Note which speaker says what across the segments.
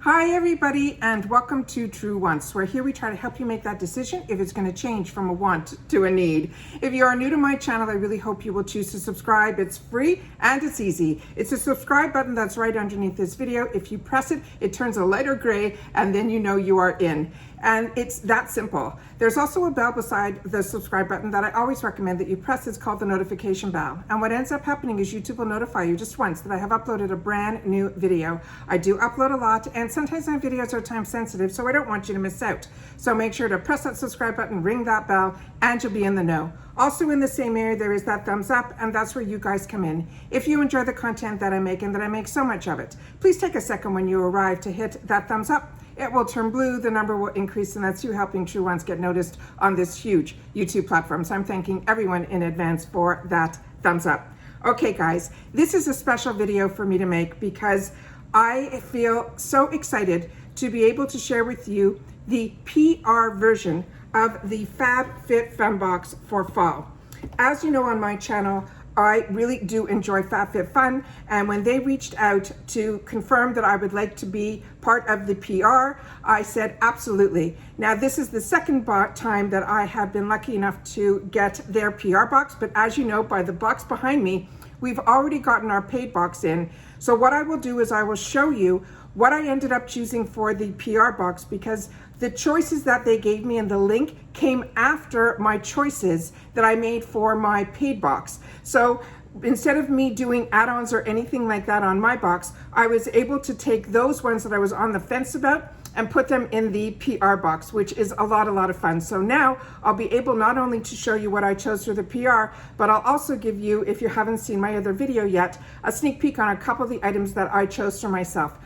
Speaker 1: Hi everybody, and welcome to True Wants, where here we try to help you make that decision if it's going to change from a want to a need. If you are new to my channel, I really hope you will choose to subscribe. It's free and it's easy. It's a subscribe button that's right underneath this video. If you press it, it turns a lighter gray and then you know you are in. And it's that simple. There's also a bell beside the subscribe button that I always recommend that you press. It's called the notification bell. And what ends up happening is YouTube will notify you just once that I have uploaded a brand new video. I do upload a lot, and sometimes my videos are time sensitive, so I don't want you to miss out. So make sure to press that subscribe button, ring that bell, and you'll be in the know. Also in the same area, there is that thumbs up, and that's where you guys come in. If you enjoy the content that I make, and that I make so much of it, please take a second when you arrive to hit that thumbs up. It will turn blue, the number will increase, and that's you helping True Ones get noticed on this huge YouTube platform. So I'm thanking everyone in advance for that thumbs up. Okay guys, this is a special video for me to make because I feel so excited to be able to share with you the PR version of the FabFitFun box for fall. As you know, on my channel, I really do enjoy FabFitFun, and when they reached out to confirm that I would like to be part of the PR, I said absolutely. Now this is the second time that I have been lucky enough to get their PR box, but as you know by the box behind me, we've already gotten our paid box in. So what I will do is I will show you what I ended up choosing for the PR box, because the choices that they gave me in the link came after my choices that I made for my paid box. So instead of me doing add-ons or anything like that on my box, I was able to take those ones that I was on the fence about and put them in the PR box, which is a lot of fun. So now I'll be able not only to show you what I chose for the PR, but I'll also give you, if you haven't seen my other video yet, a sneak peek on a couple of the items that I chose for myself.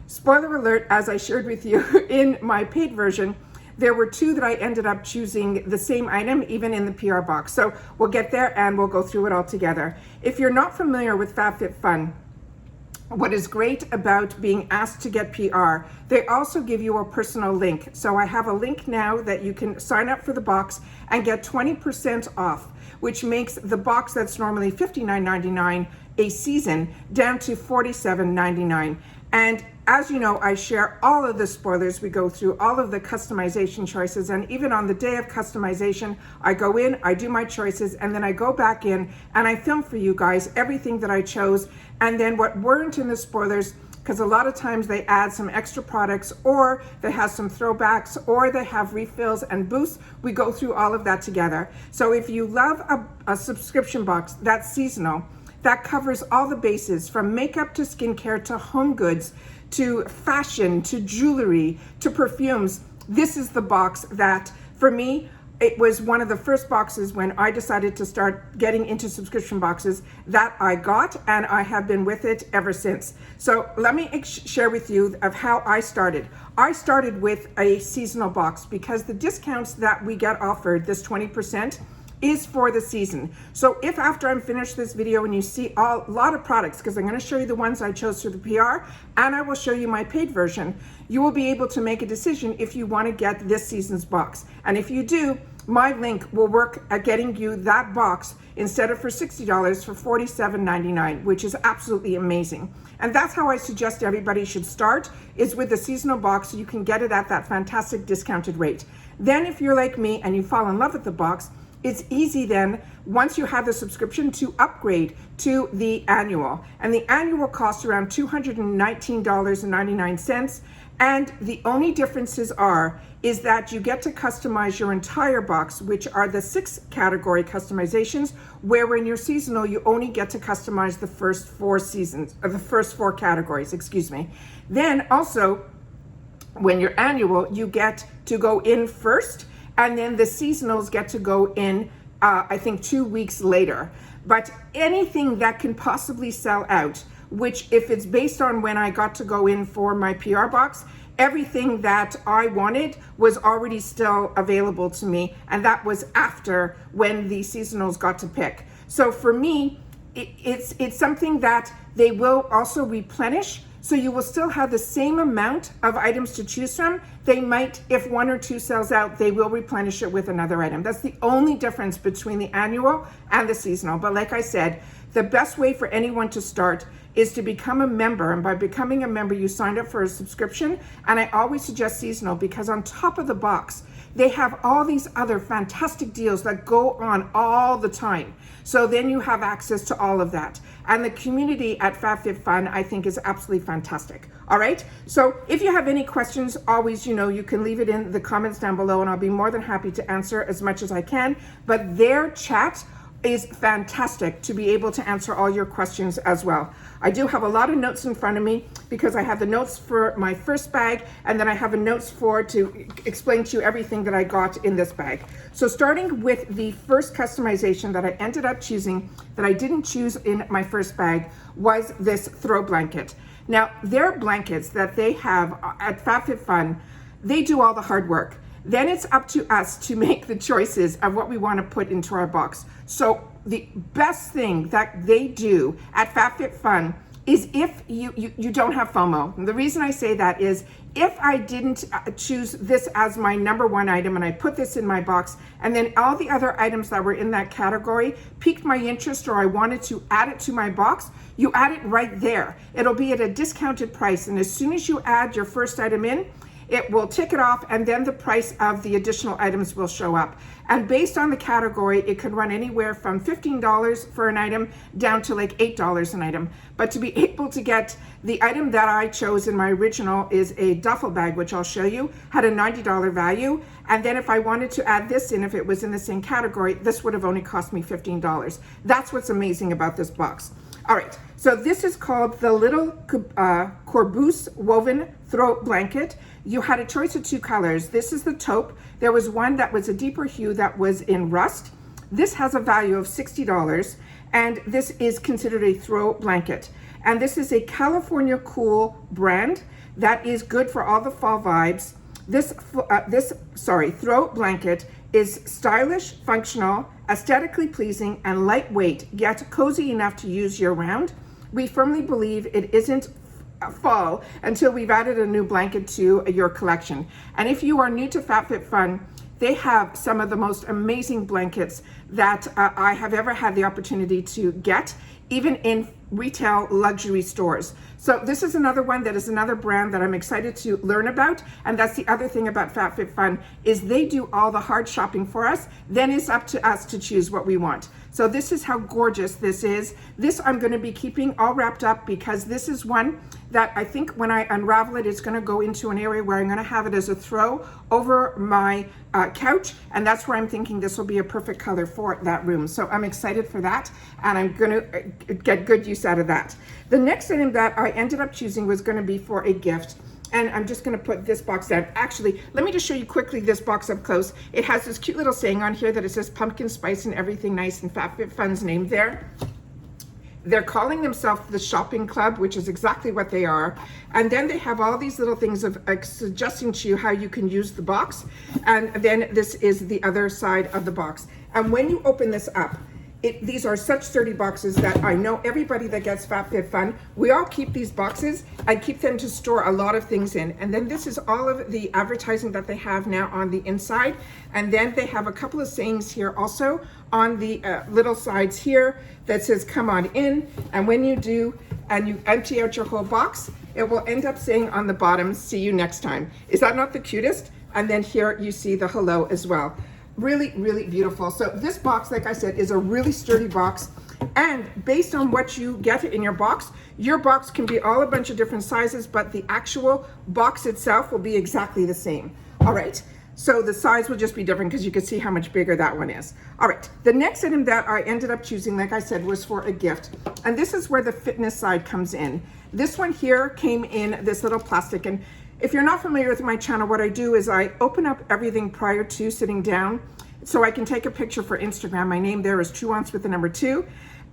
Speaker 1: Spoiler alert, as I shared with you in my paid version, there were two that I ended up choosing the same item, even in the PR box. So we'll get there and we'll go through it all together. If you're not familiar with FabFitFun, what is great about being asked to get PR, they also give you a personal link. So I have a link now that you can sign up for the box and get 20% off, which makes the box that's normally $59.99 a season down to $47.99. And as you know, I share all of the spoilers. We go through all of the customization choices, and even on the day of customization, I go in, I do my choices, and then I go back in and I film for you guys everything that I chose, and then what weren't in the spoilers, because a lot of times they add some extra products, or they have some throwbacks, or they have refills and boosts. We go through all of that together. So if you love a subscription box that's seasonal, that covers all the bases from makeup to skincare to home goods to fashion to jewelry to perfumes, this is the box that, for me, it was one of the first boxes when I decided to start getting into subscription boxes that I got, and I have been with it ever since. So let me share with you of how I started. I started with a seasonal box because the discounts that we get offered, this 20%, is for the season. So if after I'm finished this video and you see a lot of products, because I'm going to show you the ones I chose for the PR, and I will show you my paid version, you will be able to make a decision if you want to get this season's box. And if you do, my link will work at getting you that box instead of for $60 for $47.99, which is absolutely amazing. And that's how I suggest everybody should start, is with the seasonal box, so you can get it at that fantastic discounted rate. Then if you're like me and you fall in love with the box, it's easy then, once you have the subscription, to upgrade to the annual. And the annual costs around $219.99. And the only differences is that you get to customize your entire box, which are the 6 category customizations, where in your seasonal, you only get to customize the first 4 seasons, or the first 4 categories, excuse me. Then also, when you're annual, you get to go in first, and then the seasonals get to go in, I think 2 weeks later. But anything that can possibly sell out, which if it's based on when I got to go in for my PR box, everything that I wanted was already still available to me. And that was after when the seasonals got to pick. So for me, it's something that they will also replenish. So you will still have the same amount of items to choose from. They might, if 1 or 2 sells out, they will replenish it with another item. That's the only difference between the annual and the seasonal. But like I said, the best way for anyone to start is to become a member. And by becoming a member, you signed up for a subscription. And I always suggest seasonal because on top of the box, they have all these other fantastic deals that go on all the time. So then you have access to all of that. And the community at FabFitFun, I think, is absolutely fantastic. All right. So if you have any questions, always, you can leave it in the comments down below and I'll be more than happy to answer as much as I can. But their chat is fantastic to be able to answer all your questions as well. I do have a lot of notes in front of me because I have the notes for my first bag and then I have a notes to explain to you everything that I got in this bag. So starting with the first customization that I ended up choosing that I didn't choose in my first bag was this throw blanket. Now, their blankets that they have at FabFitFun, they do all the hard work. Then it's up to us to make the choices of what we want to put into our box. So the best thing that they do at FabFitFun is if you don't have FOMO. And the reason I say that is if I didn't choose this as my number one item and I put this in my box and then all the other items that were in that category piqued my interest or I wanted to add it to my box, you add it right there. It'll be at a discounted price. And as soon as you add your first item in, it will tick it off and then the price of the additional items will show up. And based on the category, it could run anywhere from $15 for an item down to like $8 an item. But to be able to get the item that I chose in my original is a duffel bag, which I'll show you, had a $90 value. And then if I wanted to add this in, if it was in the same category, this would have only cost me $15. That's what's amazing about this box. All right, so this is called the Little Corbeuse Woven Throw Blanket. You had a choice of two colors. This is the taupe. There was one that was a deeper hue that was in rust. This has a value of $60, and this is considered a throw blanket. And this is a California Cool brand that is good for all the fall vibes. This throw blanket is stylish, functional, aesthetically pleasing, and lightweight, yet cozy enough to use year-round. We firmly believe it isn't fall until we've added a new blanket to your collection. And if you are new to FabFitFun, they have some of the most amazing blankets that I have ever had the opportunity to get, even in retail luxury stores. So this is another one that is another brand that I'm excited to learn about. And that's the other thing about FabFitFun is they do all the hard shopping for us. Then it's up to us to choose what we want. So this is how gorgeous this is. This I'm going to be keeping all wrapped up because this is one that I think when I unravel it, it's going to go into an area where I'm going to have it as a throw over my couch. And that's where I'm thinking this will be a perfect color for that room. So I'm excited for that. And I'm going to get good use out of that. The next item that I ended up choosing was going to be for a gift. And I'm just going to put this box down. Actually, let me just show you quickly this box up close. It has this cute little saying on here that it says pumpkin spice and everything nice and FabFitFun's name there. They're calling themselves the shopping club, which is exactly what they are. And then they have all these little things of suggesting to you how you can use the box. And then this is the other side of the box. And when you open this up, these are such sturdy boxes that I know everybody that gets FabFitFun, we all keep these boxes and keep them to store a lot of things in. And then this is all of the advertising that they have now on the inside. And then they have a couple of sayings here also on the little sides here that says, come on in. And when you do, and you empty out your whole box, it will end up saying on the bottom, see you next time. Is that not the cutest? And then here you see the hello as well. Really, really beautiful. So this box, like I said, is a really sturdy box. And based on what you get in your box can be all a bunch of different sizes, but the actual box itself will be exactly the same. All right. So the size will just be different because you can see how much bigger that one is. All right. The next item that I ended up choosing, like I said, was for a gift. And this is where the fitness side comes in. This one here came in this little plastic. And if you're not familiar with my channel, what I do is I open up everything prior to sitting down so I can take a picture for Instagram. My name there is Truance with the number 2.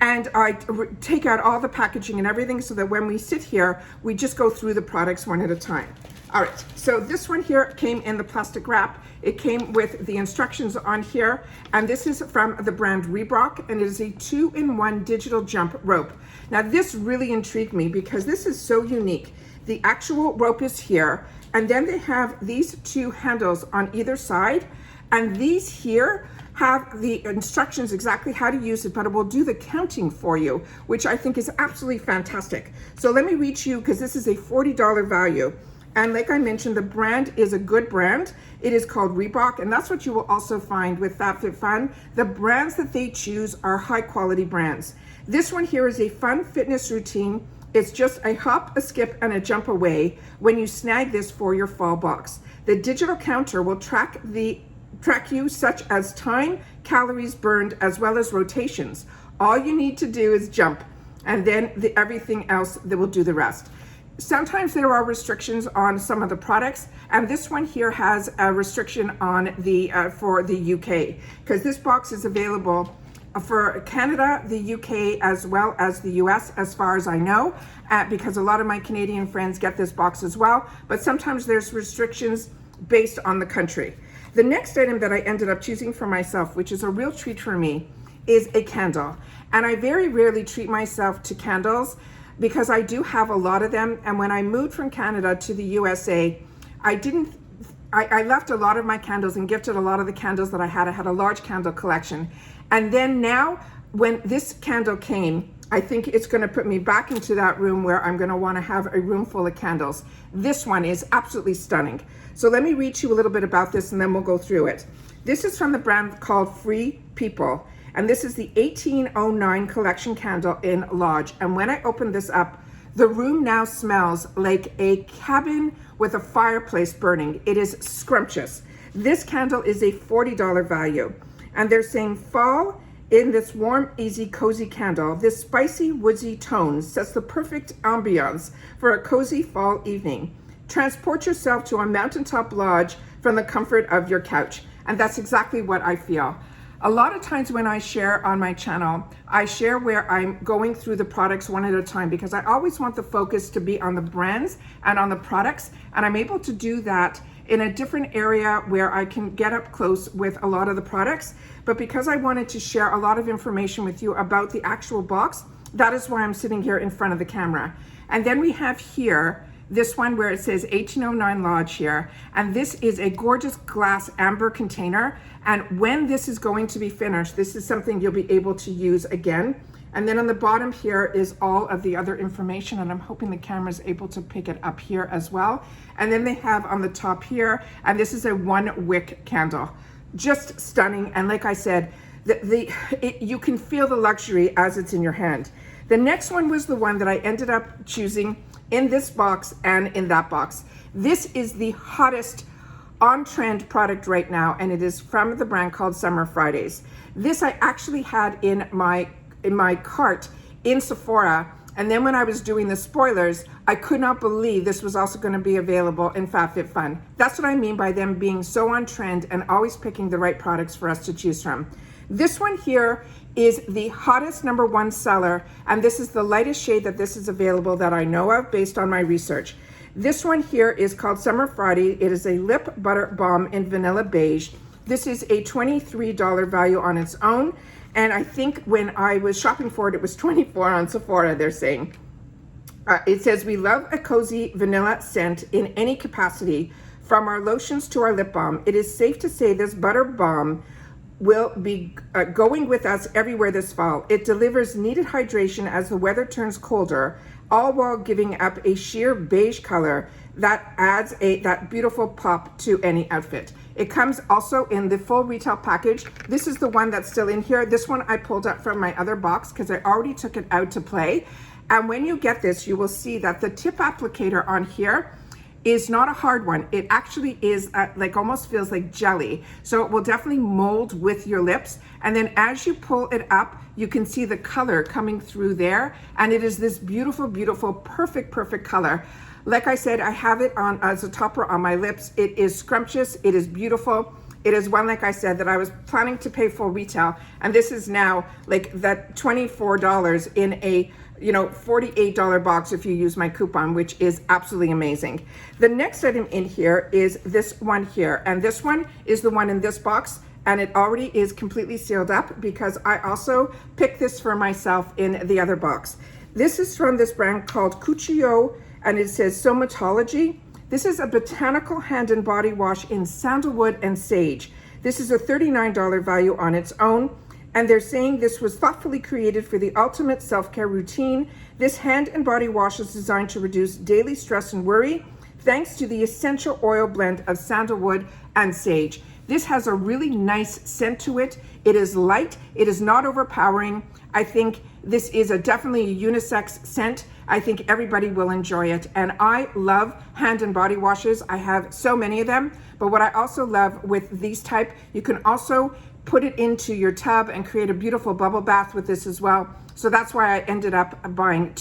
Speaker 1: And I take out all the packaging and everything so that when we sit here, we just go through the products one at a time. All right, so this one here came in the plastic wrap. It came with the instructions on here. And this is from the brand Reebok, and it is a 2-in-1 digital jump rope. Now this really intrigued me because this is so unique. The actual rope is here, and then they have these 2 handles on either side, and these here have the instructions exactly how to use it, but it will do the counting for you, which I think is absolutely fantastic. So let me read you, because this is a $40 value. And like I mentioned, the brand is a good brand. It is called Reebok, and that's what you will also find with FabFitFun. The brands that they choose are high quality brands. This one here is a fun fitness routine. It's just a hop, a skip, and a jump away when you snag this for your fall box. The digital counter will track you such as time, calories burned, as well as rotations. All you need to do is jump, and then everything else that will do the rest. Sometimes there are restrictions on some of the products, and this one here has a restriction on the for the UK, because this box is available for Canada, the UK, as well as the US, as far as I know, because a lot of my Canadian friends get this box as well, but sometimes there's restrictions based on the country. The next item that I ended up choosing for myself, which is a real treat for me, is a candle. And I very rarely treat myself to candles because I do have a lot of them. And when I moved from Canada to the USA, I left a lot of my candles and gifted a lot of the candles that I had. I had a large candle collection. And then now, when this candle came, I think it's going to put me back into that room where I'm going to want to have a room full of candles. This one is absolutely stunning. So let me read you a little bit about this and then we'll go through it. This is from the brand called Free People. And this is the 1809 collection candle in Lodge. And when I open this up, the room now smells like a cabin with a fireplace burning. It is scrumptious. This candle is a $40 value. And they're saying fall in this warm, easy, cozy candle. This spicy, woodsy tone sets the perfect ambiance for a cozy fall evening. Transport yourself to a mountaintop lodge from the comfort of your couch. And that's exactly what I feel. A lot of times when I share on my channel, I share where I'm going through the products one at a time, because I always want the focus to be on the brands and on the products. And I'm able to do that in a different area where I can get up close with a lot of the products. But because I wanted to share a lot of information with you about the actual box, that is why I'm sitting here in front of the camera. And then we have here this one where it says 1809 Lodge here. And this is a gorgeous glass amber container. And when this is going to be finished, this is something you'll be able to use again. And then on the bottom here is all of the other information, and I'm hoping the camera is able to pick it up here as well. And then they have on the top here, and this is a 1-wick candle. Just stunning. And like I said, you can feel the luxury as it's in your hand. The next one was the one that I ended up choosing in this box and in that box. This is the hottest on-trend product right now, and it is from the brand called Summer Fridays. This I actually had in my cart in Sephora, and then when I was doing the spoilers, I could not believe this was also going to be available in FabFitFun. That's what I mean by them being so on trend and always picking the right products for us to choose from. This one here is the hottest #1 seller, and this is the lightest shade that this is available that I know of based on my research. This one here is called Summer Friday. It is a lip butter balm in vanilla beige. This is a $23 value on its own. And I think when I was shopping for it, it was $24 on Sephora, they're saying. It says, we love a cozy vanilla scent in any capacity, from our lotions to our lip balm. It is safe to say this butter balm will be going with us everywhere this fall. It delivers needed hydration as the weather turns colder, all while giving up a sheer beige color that adds that beautiful pop to any outfit. It comes also in the full retail package. This is the one that's still in here. This one I pulled up from my other box because I already took it out to play. And when you get this, you will see that the tip applicator on here is not a hard one. It actually is like almost feels like jelly. So it will definitely mold with your lips. And then as you pull it up, you can see the color coming through there. And it is this beautiful, beautiful, perfect color. Like I said, I have it on as a topper on my lips. It is scrumptious. It is beautiful. It is one, like I said, that I was planning to pay full retail. And this is now like that $24 in a $48 box if you use my coupon, which is absolutely amazing. The next item in here is this one here. And this one is the one in this box. And it already is completely sealed up because I also picked this for myself in the other box. This is from this brand called Cuccio, and it says Somatology. This is a botanical hand and body wash in sandalwood and sage. This is a $39 value on its own. And they're saying this was thoughtfully created for the ultimate self-care routine. This hand and body wash is designed to reduce daily stress and worry, thanks to the essential oil blend of sandalwood and sage. This has a really nice scent to it. It is light, it is not overpowering. I think this is definitely a unisex scent. I think everybody will enjoy it. And I love hand and body washes. I have so many of them, but what I also love with these type, you can also put it into your tub and create a beautiful bubble bath with this as well. So that's why I ended up buying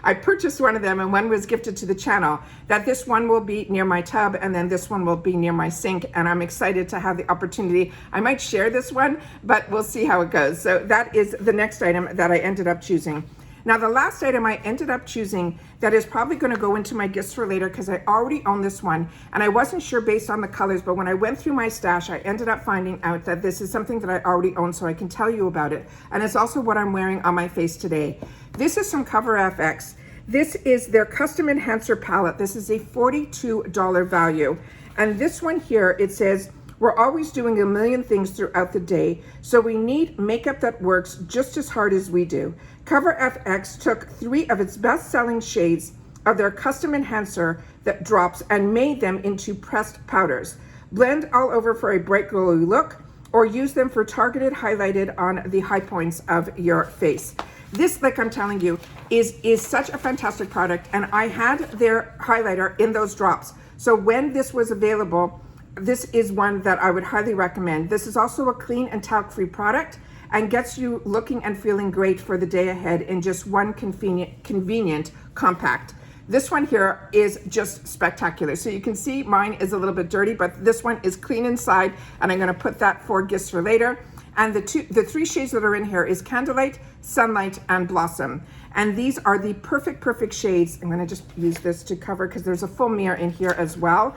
Speaker 1: I purchased one of them, and one was gifted to the channel. That this one will be near my tub, and then this one will be near my sink. And I'm excited to have the opportunity. I might share this one, but we'll see how it goes. So that is the next item that I ended up choosing. Now, the last item I ended up choosing that is probably going to go into my gifts for later, because I already own this one and I wasn't sure based on the colors, but when I went through my stash, I ended up finding out that this is something that I already own, so I can tell you about it. And it's also what I'm wearing on my face today. This is from Cover FX. This is their Custom Enhancer Palette. This is a $42 value. And this one here, it says, we're always doing a million things throughout the day, so we need makeup that works just as hard as we do. Cover FX took 3 of its best-selling shades of their custom enhancer that drops and made them into pressed powders. Blend all over for a bright glowy look, or use them for targeted highlighted on the high points of your face. This, like I'm telling you, is such a fantastic product, and I had their highlighter in those drops. So when this was available, this is one that I would highly recommend. This is also a clean and talc-free product and gets you looking and feeling great for the day ahead in just one convenient compact. This one here is just spectacular. So you can see mine is a little bit dirty, but this one is clean inside, and I'm gonna put that for gifts for later. And the 3 shades that are in here is Candlelight, Sunlight, and Blossom. And these are the perfect shades. I'm gonna just use this to cover, because there's a full mirror in here as well.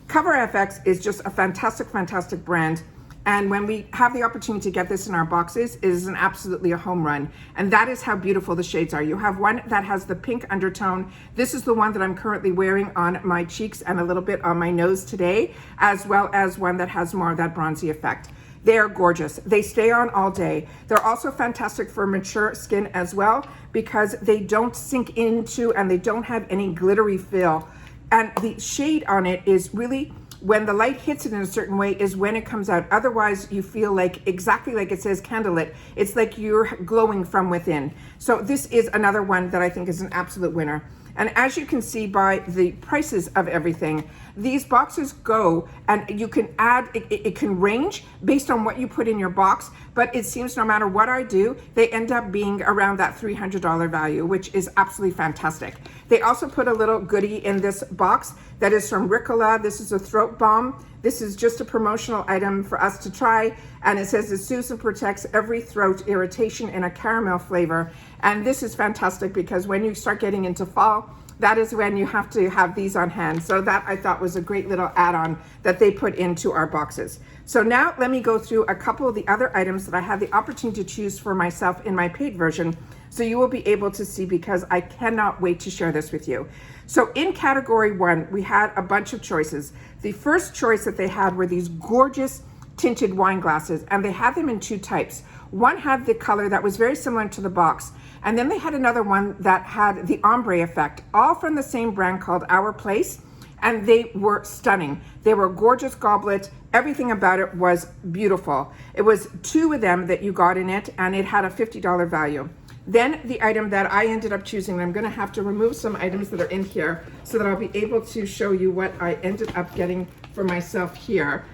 Speaker 1: Cover FX is just a fantastic brand. And when we have the opportunity to get this in our boxes, it is absolutely a home run. And that is how beautiful the shades are. You have one that has the pink undertone. This is the one that I'm currently wearing on my cheeks and a little bit on my nose today, as well as one that has more of that bronzy effect. They are gorgeous. They stay on all day. They're also fantastic for mature skin as well, because they don't sink into and they don't have any glittery feel. And the shade on it is really, when the light hits it in a certain way, is when it comes out. Otherwise, you feel like, exactly like it says candlelit, it's like you're glowing from within. So this is another one that I think is an absolute winner. And as you can see by the prices of everything, these boxes go, and you can add, it can range based on what you put in your box, but it seems no matter what I do, they end up being around that $300 value, which is absolutely fantastic. They also put a little goodie in this box that is from Ricola. This is a throat balm. This is just a promotional item for us to try, and it says it soothes and protects every throat irritation in a caramel flavor. And this is fantastic, because when you start getting into fall, that is when you have to have these on hand. So that I thought was a great little add-on that they put into our boxes. So now let me go through a couple of the other items that I had the opportunity to choose for myself in my paid version, so you will be able to see, because I cannot wait to share this with you. So in category 1, we had a bunch of choices. The first choice that they had were these gorgeous tinted wine glasses, and they had them in 2 types. One had the color that was very similar to the box, and then they had another one that had the ombre effect, all from the same brand called Our Place, and they were stunning. They were a gorgeous goblet. Everything about it was beautiful. It was 2 of them that you got in it, and it had a $50 value. Then the item that I ended up choosing, and I'm gonna have to remove some items that are in here so that I'll be able to show you what I ended up getting for myself here.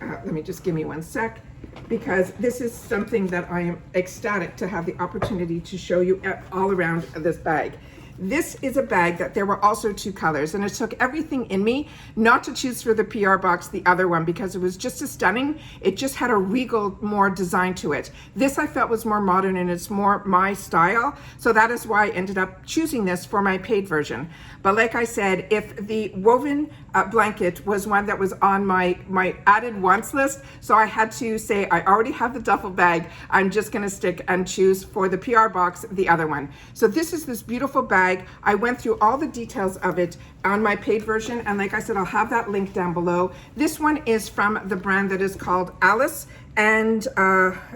Speaker 1: Let me just give me 1 sec, because this is something that I am ecstatic to have the opportunity to show you all around this bag. This is a bag that there were also 2 colors, and it took everything in me not to choose for the PR box the other one, because it was just as stunning. It just had a regal more design to it. This I felt was more modern, and it's more my style, so that is why I ended up choosing this for my paid version. But like I said, if the woven blanket was one that was on my added wants list, so I had to say, I already have the duffel bag, I'm just gonna stick and choose for the PR box the other one. So this is this beautiful bag. I went through all the details of it on my paid version, and like I said, I'll have that link down below. This one is from the brand that is called Alice, and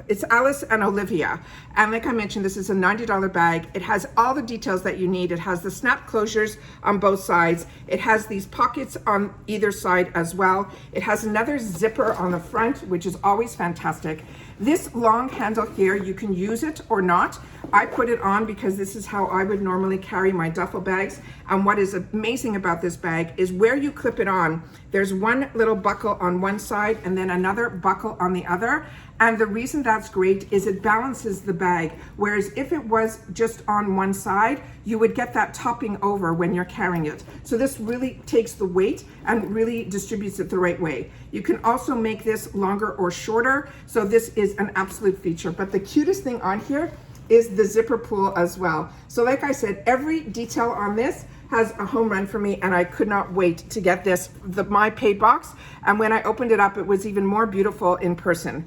Speaker 1: it's Alice and Olivia. And like I mentioned, this is a $90 bag. It has all the details that you need. It has the snap closures on both sides. It has these pockets on either side as well. It has another zipper on the front, which is always fantastic. This long handle here, you can use it or not. I put it on because this is how I would normally carry my duffel bags. And what is amazing about this bag is where you clip it on, there's one little buckle on one side and then another buckle on the other. And the reason that's great is it balances the bag. Whereas if it was just on one side, you would get that topping over when you're carrying it. So this really takes the weight and really distributes it the right way. You can also make this longer or shorter. So this is an absolute feature. But the cutest thing on here is the zipper pull as well. So like I said, every detail on this has a home run for me, and I could not wait to get this, my paid box. And when I opened it up, it was even more beautiful in person.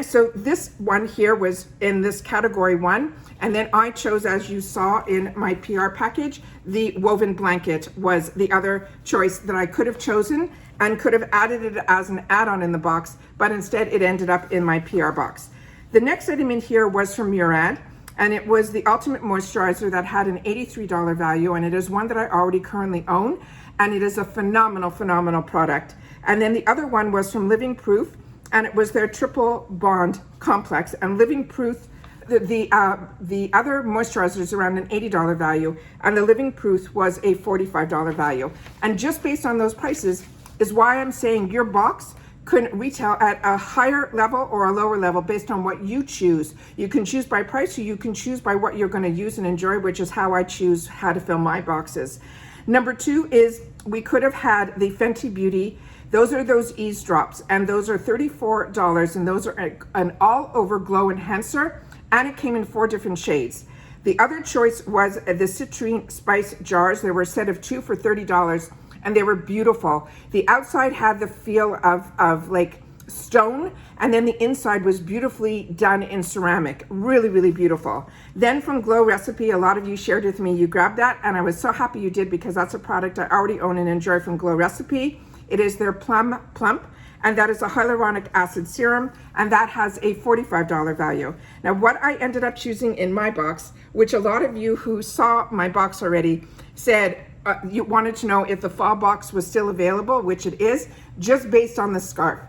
Speaker 1: So this one here was in this category 1, and then I chose, as you saw in my PR package, the woven blanket was the other choice that I could have chosen and could have added it as an add-on in the box, but instead it ended up in my PR box. The next item in here was from Murad, and it was the Ultimate Moisturizer that had an $83 value, and it is one that I already currently own, and it is a phenomenal, phenomenal product. And then the other one was from Living Proof, and it was their triple bond complex. And Living Proof, the other moisturizer is around an $80 value, and the Living Proof was a $45 value. And just based on those prices is why I'm saying your box could retail at a higher level or a lower level based on what you choose. You can choose by price, or you can choose by what you're going to use and enjoy, which is how I choose how to fill my boxes. Number 2 is we could have had the Fenty Beauty. Those are those eavesdrops, and those are $34, and those are an all-over glow enhancer, and it came in 4 different shades. The other choice was the citrine spice jars. There were a set of 2 for $30, and they were beautiful. The outside had the feel of like stone, and then the inside was beautifully done in ceramic. Really, really beautiful. Then from Glow Recipe, a lot of you shared with me, you grabbed that, and I was so happy you did, because that's a product I already own and enjoy from Glow Recipe. It is their Plum Plump, and that is a hyaluronic acid serum, and that has a $45 value. Now, what I ended up choosing in my box, which a lot of you who saw my box already said you wanted to know if the fall box was still available, which it is, just based on the scarf.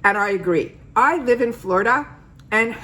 Speaker 1: And I agree. I live in Florida, and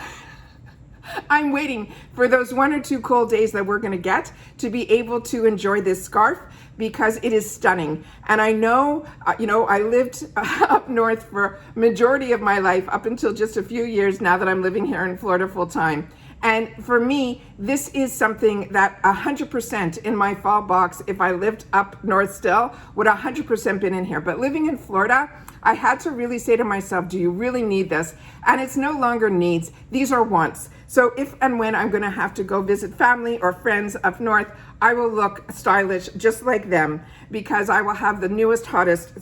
Speaker 1: I'm waiting for those 1 or 2 cold days that we're gonna get to be able to enjoy this scarf, because it is stunning. And I know, I lived up north for majority of my life, up until just a few years now that I'm living here in Florida full time. And for me, this is something that 100% in my fall box, if I lived up north still, would 100% been in here. But living in Florida, I had to really say to myself, do you really need this? And it's no longer needs, these are wants. So if and when I'm gonna have to go visit family or friends up north, I will look stylish just like them, because I will have the newest, hottest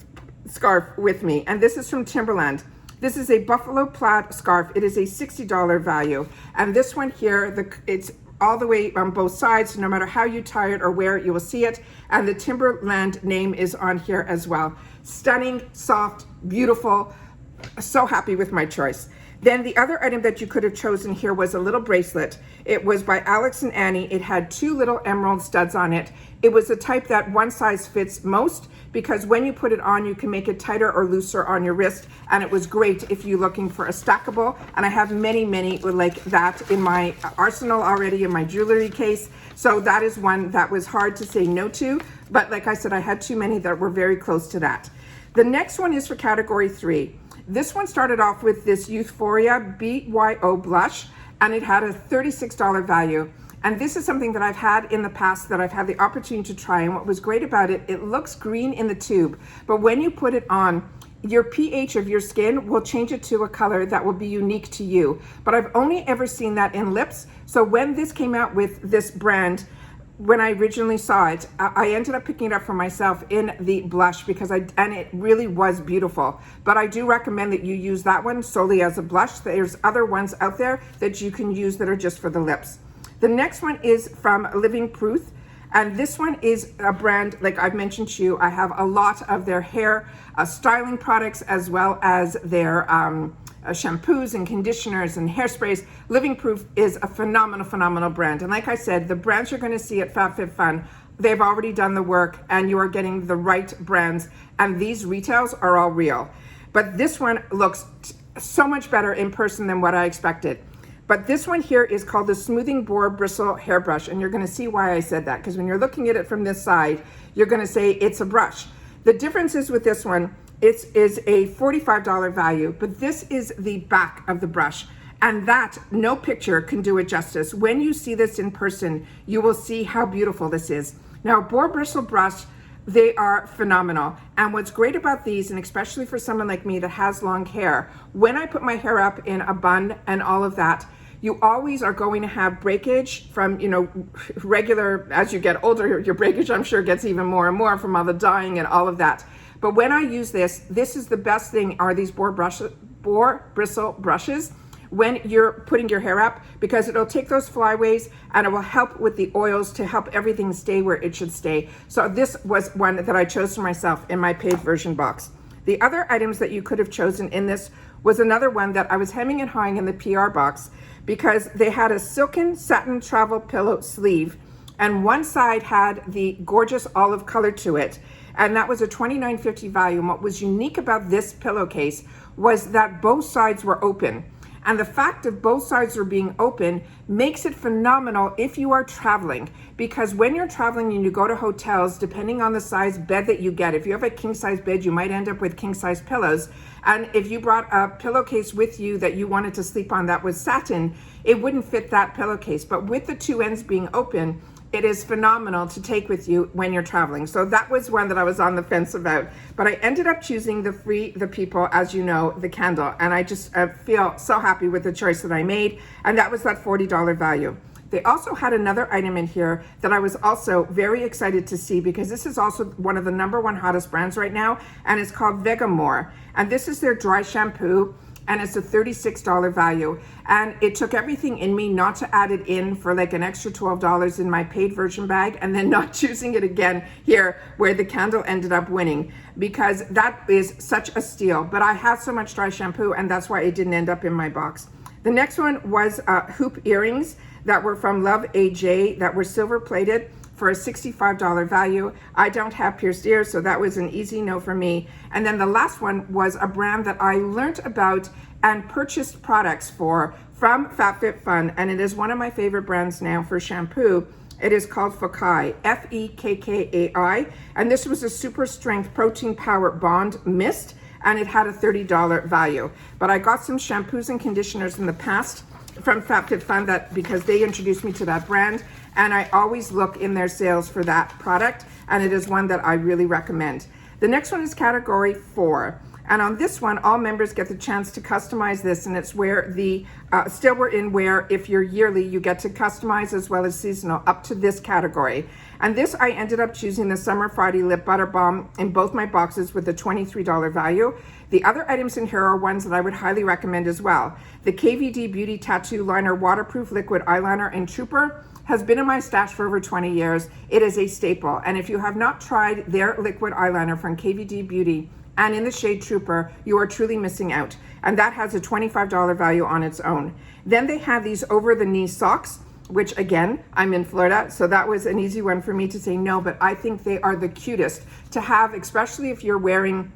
Speaker 1: scarf with me. And this is from Timberland. This is a buffalo plaid scarf. It is a $60 value. And this one here, it's all the way on both sides. No matter how you tie it or wear it, you will see it. And the Timberland name is on here as well. Stunning, soft, beautiful. So happy with my choice. Then the other item that you could have chosen here was a little bracelet. It was by Alex and Annie. It had 2 little emerald studs on it. It was the type that one size fits most, because when you put it on, you can make it tighter or looser on your wrist. And it was great if you're looking for a stackable. And I have many, many like that in my arsenal already, in my jewelry case. So that is one that was hard to say no to. But like I said, I had too many that were very close to that. The next one is for category 3. This one started off with this Euphoria BYO blush, and it had a $36 value. And this is something that I've had in the past that I've had the opportunity to try. And what was great about it, it looks green in the tube, but when you put it on, your pH of your skin will change it to a color that will be unique to you. But I've only ever seen that in lips. So when this came out with this brand, when I originally saw it, I ended up picking it up for myself in the blush, because and it really was beautiful. But I do recommend that you use that one solely as a blush. There's other ones out there that you can use that are just for the lips. The next one is from Living Proof, And this one is a brand, like I've mentioned to you, I have a lot of their hair styling products as well as their shampoos and conditioners and hairsprays. Living Proof is a phenomenal brand. And like I said, the brands you're going to see at FabFitFun, they've already done the work and you are getting the right brands. And these retails are all real. But this one looks so much better in person than what I expected. But this one here is called the Smoothing Boar Bristle Hairbrush. And you're going to see why I said that, because when you're looking at it from this side, you're going to say it's a brush. The difference is with this one, it is a $45 value, but this is the back of the brush. And that, no picture can do it justice. When you see this in person, you will see how beautiful this is. Now, boar bristle brush, they are phenomenal. And what's great about these, and especially for someone like me that has long hair, when I put my hair up in a bun and all of that, you always are going to have breakage from, you know, regular, as you get older, your breakage, I'm sure, gets even more and more from all the dyeing and all of that. But when I use this is the best thing, are these boar bristle brushes when you're putting your hair up, because it'll take those flyaways and it will help with the oils to help everything stay where it should stay. So this was one that I chose for myself in my paid version box. The other items that you could have chosen in this was another one that I was hemming and hawing in the PR box, because they had a silken satin travel pillow sleeve and one side had the gorgeous olive color to it. And that was a $29.50 value. And what was unique about this pillowcase was that both sides were open. And the fact of both sides are being open makes it phenomenal if you are traveling, because when you're traveling and you go to hotels, depending on the size bed that you get, if you have a king size bed, you might end up with king size pillows. And if you brought a pillowcase with you that you wanted to sleep on that was satin, it wouldn't fit that pillowcase. But with the two ends being open, it is phenomenal to take with you when you're traveling. So that was one that I was on the fence about, but I ended up choosing the Free the People, as you know, the candle. And I just feel so happy with the choice that I made. And that was that $40 value. They also had another item in here that I was also very excited to see, because this is also one of the #1 hottest brands right now, and it's called Vegamore. And this is their dry shampoo, and it's a $36 value. And it took everything in me not to add it in for like an extra $12 in my paid version bag, and then not choosing it again here where the candle ended up winning, because that is such a steal. But I had so much dry shampoo, and that's why it didn't end up in my box. The next one was hoop earrings that were from Love AJ that were silver plated for a $65 value. I don't have pierced ears, so that was an easy no for me. And then the last one was a brand that I learned about and purchased products for from FabFitFun, and it is one of my favorite brands now for shampoo. It is called Fekkai, F-E-K-K-A-I, and this was a super strength protein power bond mist, and it had a $30 value. But I got some shampoos and conditioners in the past from FabFitFun that, because they introduced me to that brand, and I always look in their sales for that product, and it is one that I really recommend. The next one is category 4. And on this one, all members get the chance to customize this, and it's where the, still we're in where if you're yearly, you get to customize as well as seasonal up to this category. And this, I ended up choosing the Summer Friday Lip Butter Balm in both my boxes with a $23 value. The other items in here are ones that I would highly recommend as well. The KVD Beauty Tattoo Liner Waterproof Liquid Eyeliner in Trooper has been in my stash for over 20 years. It is a staple. And if you have not tried their liquid eyeliner from KVD Beauty, and in the shade Trooper, you are truly missing out. And that has a $25 value on its own. Then they have these over-the-knee socks, which again, I'm in Florida, so that was an easy one for me to say no, but I think they are the cutest to have, especially if you're wearing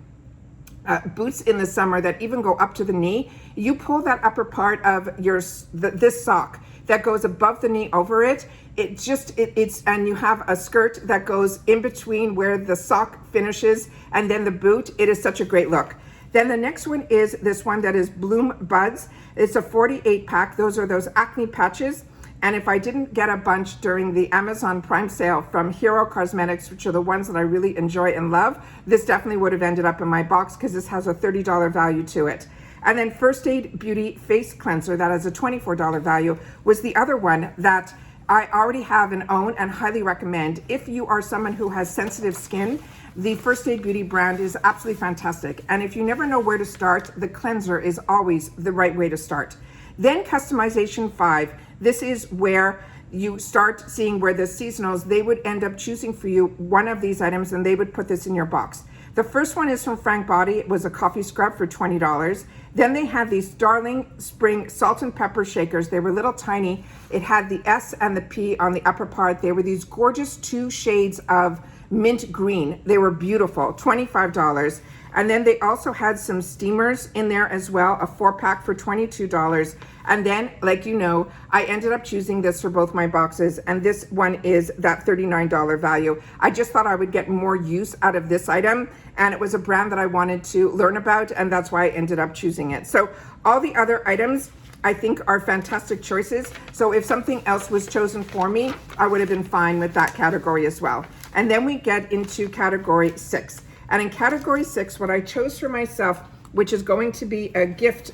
Speaker 1: boots in the summer that even go up to the knee. You pull that upper part of your this sock that goes above the knee over it. And you have a skirt that goes in between where the sock finishes and then the boot. It is such a great look. Then the next one is this one that is Bloom Buds. It's a 48 pack. Those are those acne patches. And if I didn't get a bunch during the Amazon Prime sale from Hero Cosmetics, which are the ones that I really enjoy and love, this definitely would have ended up in my box because this has a $30 value to it. And then First Aid Beauty Face Cleanser, that has a $24 value, was the other one that I already have and own and highly recommend. If you are someone who has sensitive skin, the First Aid Beauty brand is absolutely fantastic. And if you never know where to start, the cleanser is always the right way to start. Then customization 5. This is where you start seeing where the seasonals, they would end up choosing for you one of these items and they would put this in your box. The first one is from Frank Body. It was a coffee scrub for $20. Then they had these Darling Spring Salt and Pepper Shakers. They were little tiny. It had the S and the P on the upper part. They were these gorgeous 2 shades of mint green. They were beautiful, $25. And then they also had some steamers in there as well, a 4-pack for $22. And then, like you know, I ended up choosing this for both my boxes, and this one is that $39 value. I just thought I would get more use out of this item, and it was a brand that I wanted to learn about, and that's why I ended up choosing it. So all the other items I think are fantastic choices. So if something else was chosen for me, I would have been fine with that category as well. And then we get into category 6. And in category 6, what I chose for myself, which is going to be a gift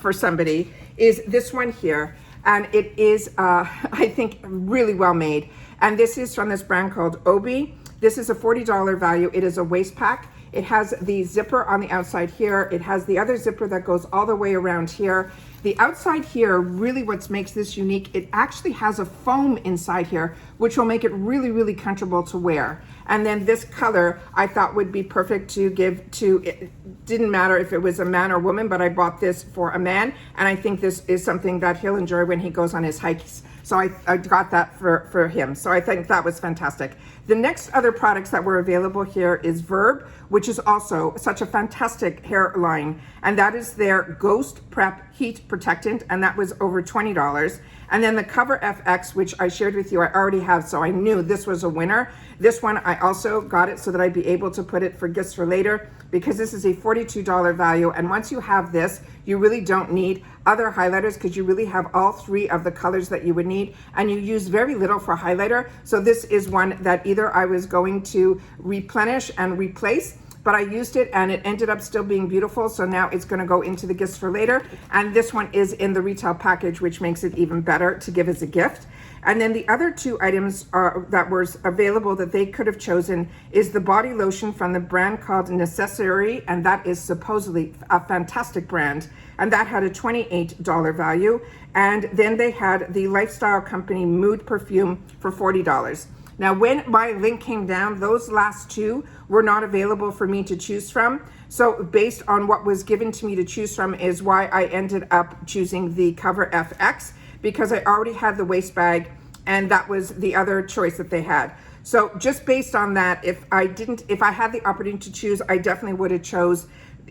Speaker 1: for somebody, is this one here. And it is, I think, really well made. And this is from this brand called Obi. This is a $40 value. It is a waist pack. It has the zipper on the outside here. It has the other zipper that goes all the way around here. The outside here, really what makes this unique, it actually has a foam inside here, which will make it really, really comfortable to wear. And then this color I thought would be perfect to give to, it didn't matter if it was a man or woman, but I bought this for a man. And I think this is something that he'll enjoy when he goes on his hikes. So I got that for him. So I think that was fantastic. The next other products that were available here is Verb, which is also such a fantastic hair line. And that is their Ghost Prep Heat Protectant. And that was over $20. And then the Cover FX, which I shared with you, I already have, so I knew this was a winner. This one, I also got it so that I'd be able to put it for gifts for later, because this is a $42 value. And once you have this, you really don't need other highlighters, because you really have all 3 of the colors that you would need, and you use very little for highlighter. So this is one that either I was going to replenish and replace, but I used it and it ended up still being beautiful. So now it's going to go into the gifts for later. And this one is in the retail package, which makes it even better to give as a gift. And then the other 2 items that were available that they could have chosen is the body lotion from the brand called Necessary, and that is supposedly a fantastic brand. And that had a $28 value. And then they had the lifestyle company Mood perfume for $40. Now, when my link came down, those last 2 were not available for me to choose from. So based on what was given to me to choose from is why I ended up choosing the Cover FX, because I already had the waist bag and that was the other choice that they had. So just based on that, if I had the opportunity to choose, I definitely would have chose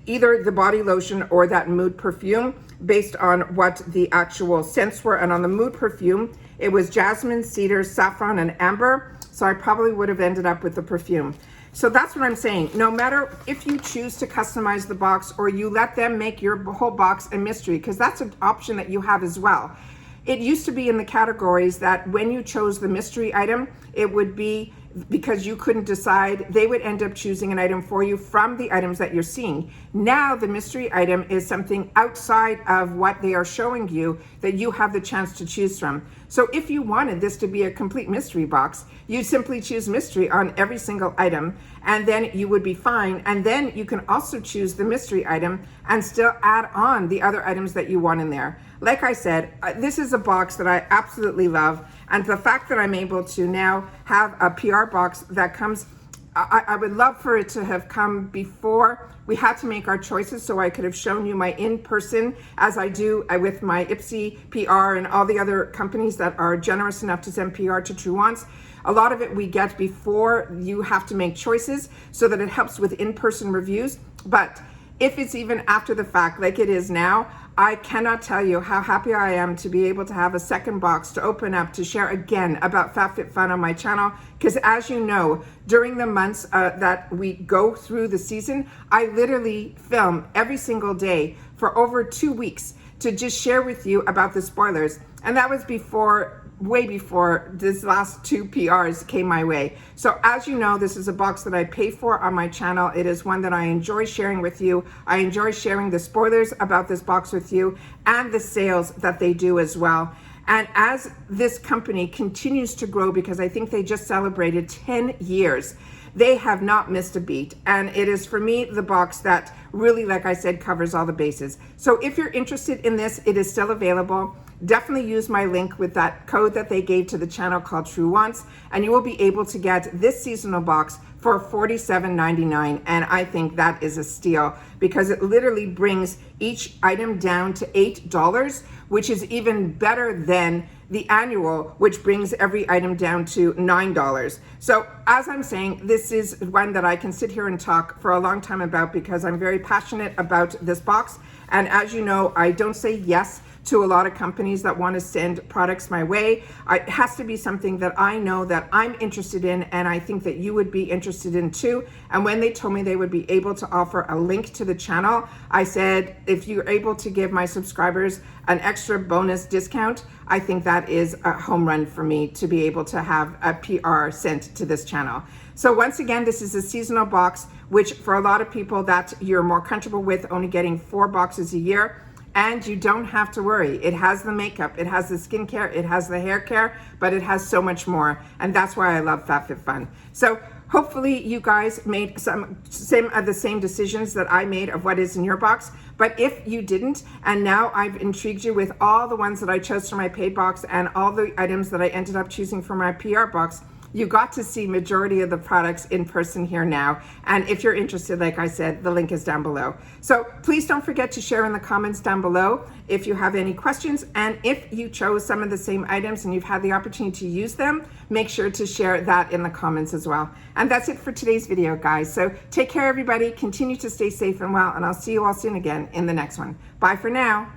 Speaker 1: either the body lotion or that Mood perfume based on what the actual scents were. And on the Mood perfume, it was jasmine, cedar, saffron, and amber. So I probably would have ended up with the perfume. So that's what I'm saying. No matter if you choose to customize the box or you let them make your whole box a mystery, because that's an option that you have as well. It used to be in the categories that when you chose the mystery item, it would be because you couldn't decide, they would end up choosing an item for you from the items that you're seeing. Now the mystery item is something outside of what they are showing you that you have the chance to choose from. So if you wanted this to be a complete mystery box, you'd simply choose mystery on every single item, and then you would be fine. And then you can also choose the mystery item and still add on the other items that you want in there. Like I said, this is a box that I absolutely love. And the fact that I'm able to now have a PR box that comes, I would love for it to have come before we had to make our choices, so I could have shown you my in-person, as I do with my Ipsy PR and all the other companies that are generous enough to send PR to True Wants. A lot of it we get before you have to make choices, so that it helps with in-person reviews. But if it's even after the fact, like it is now, I cannot tell you how happy I am to be able to have a second box to open up to share again about FabFitFun on my channel. Because as you know, during the months that we go through the season, I literally film every single day for over 2 weeks to just share with you about the spoilers. And that was before, way before these last 2 PRs came my way. So as you know, this is a box that I pay for on my channel. It is one that I enjoy sharing with you. I enjoy sharing the spoilers about this box with you and the sales that they do as well. And as this company continues to grow, because I think they just celebrated 10 years, they have not missed a beat. And it is, for me, the box that really, like I said, covers all the bases. So if you're interested in this, it is still available. definitely use my link with that code that they gave to the channel called True Wants, and you will be able to get this seasonal box for $47.99. And I think that is a steal because it literally brings each item down to $8, which is even better than the annual, which brings every item down to $9. So as I'm saying, this is one that I can sit here and talk for a long time about because I'm very passionate about this box. And as you know, I don't say yes to a lot of companies that want to send products my way. It has to be something that I know that I'm interested in, and I think that you would be interested in too. And when they told me they would be able to offer a link to the channel, I said, if you're able to give my subscribers an extra bonus discount, I think that is a home run for me to be able to have a PR sent to this channel. So once again, this is a seasonal box, which for a lot of people that you're more comfortable with only getting 4 boxes a year. And you don't have to worry. It has the makeup, it has the skincare, it has the hair care, but it has so much more. And that's why I love FabFitFun. So hopefully you guys made some of the same decisions that I made of what is in your box. But if you didn't, and now I've intrigued you with all the ones that I chose for my paid box and all the items that I ended up choosing for my PR box, you got to see majority of the products in person here now. And if you're interested, like I said, the link is down below. So please don't forget to share in the comments down below if you have any questions. And if you chose some of the same items and you've had the opportunity to use them, make sure to share that in the comments as well. And that's it for today's video, guys. So take care, everybody. Continue to stay safe and well, and I'll see you all soon again in the next one. Bye for now.